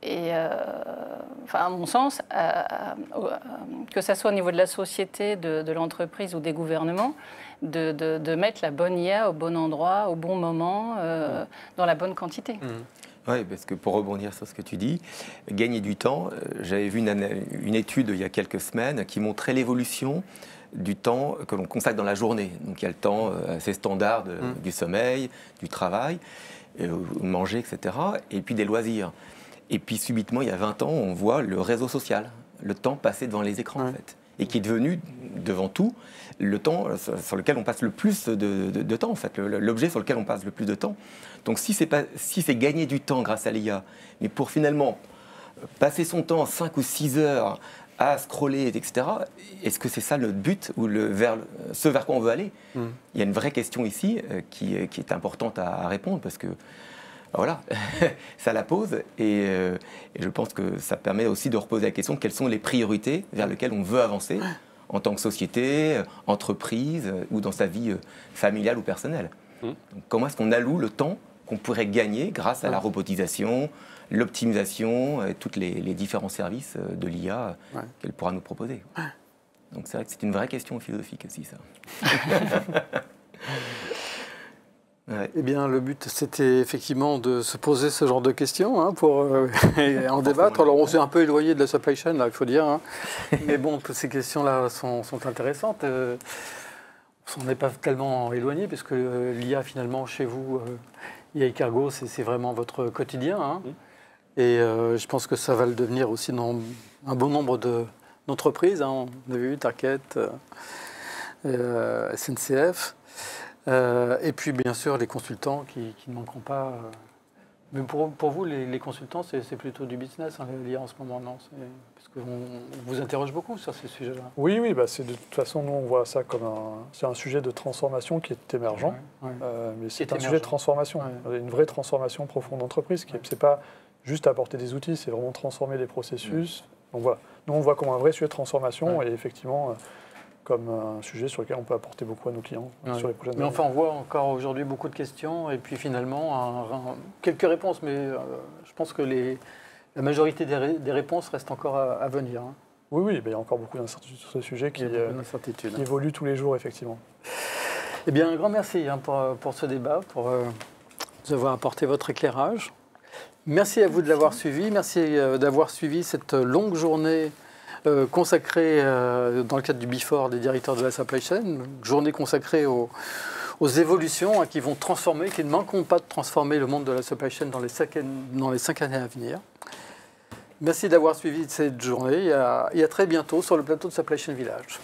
Et à mon sens, que ce soit au niveau de la société, de l'entreprise ou des gouvernements, de mettre la bonne IA au bon endroit, au bon moment, dans la bonne quantité. Oui, parce que pour rebondir sur ce que tu dis, gagner du temps, j'avais vu une étude il y a quelques semaines qui montrait l'évolution du temps que l'on consacre dans la journée. Donc il y a le temps assez standard du sommeil, du travail, manger, etc. Et puis des loisirs. Et puis subitement, il y a 20 ans, on voit le réseau social, le temps passé devant les écrans en fait, et qui est devenu, devant tout, le temps sur lequel on passe le plus de temps en fait, l'objet sur lequel on passe le plus de temps. Donc si c'est gagner du temps grâce à l'IA, mais pour finalement passer son temps 5 ou 6 heures à scroller, etc., est-ce que c'est ça notre but ou ce vers quoi on veut aller? Il y a une vraie question ici qui est importante à répondre parce que voilà, ça la pose et je pense que ça permet aussi de reposer la question de quelles sont les priorités vers lesquelles on veut avancer en tant que société, entreprise ou dans sa vie familiale ou personnelle. Donc, comment est-ce qu'on alloue le temps qu'on pourrait gagner grâce à la robotisation, l'optimisation et tous les différents services de l'IA qu'elle pourra nous proposer. Donc c'est vrai que c'est une vraie question philosophique aussi, ça. Eh bien, le but, c'était effectivement de se poser ce genre de questions pour en débattre. Alors, on s'est un peu éloigné de la supply chain, là, il faut dire. Mais bon, ces questions-là sont intéressantes. On n'est pas tellement éloigné, parce que l'IA, finalement, chez vous, IA Cargo, c'est vraiment votre quotidien. Et je pense que ça va le devenir aussi dans un bon nombre d'entreprises. On a vu Tarkett, SNCF. Et puis, bien sûr, les consultants qui ne manqueront pas. Mais pour vous, les consultants, c'est plutôt du business, l'IA en ce moment, non? Parce qu'on vous interroge beaucoup sur ces sujets-là. Oui, de toute façon, nous, on voit ça comme c'est un sujet de transformation qui est émergent. Mais c'est un sujet de transformation, une vraie transformation profonde d'entreprise. C'est pas juste apporter des outils, c'est vraiment transformer les processus. Donc voilà, nous, on voit comme un vrai sujet de transformation et effectivement comme un sujet sur lequel on peut apporter beaucoup à nos clients sur les prochaines années. Mais enfin, on voit encore aujourd'hui beaucoup de questions et puis finalement quelques réponses, mais je pense que la majorité des réponses restent encore à venir. Oui, il y a encore beaucoup d'incertitudes sur ce sujet qui évoluent tous les jours, effectivement. Eh bien, un grand merci pour ce débat, pour nous avoir apporté votre éclairage. Merci à vous de l'avoir suivi, merci d'avoir suivi cette longue journée consacrée dans le cadre du Before des directeurs de la supply chain, une journée consacrée aux évolutions qui vont transformer, qui ne manqueront pas de transformer le monde de la supply chain dans les 5 années à venir. Merci d'avoir suivi cette journée et à très bientôt sur le plateau de Supply Chain Village.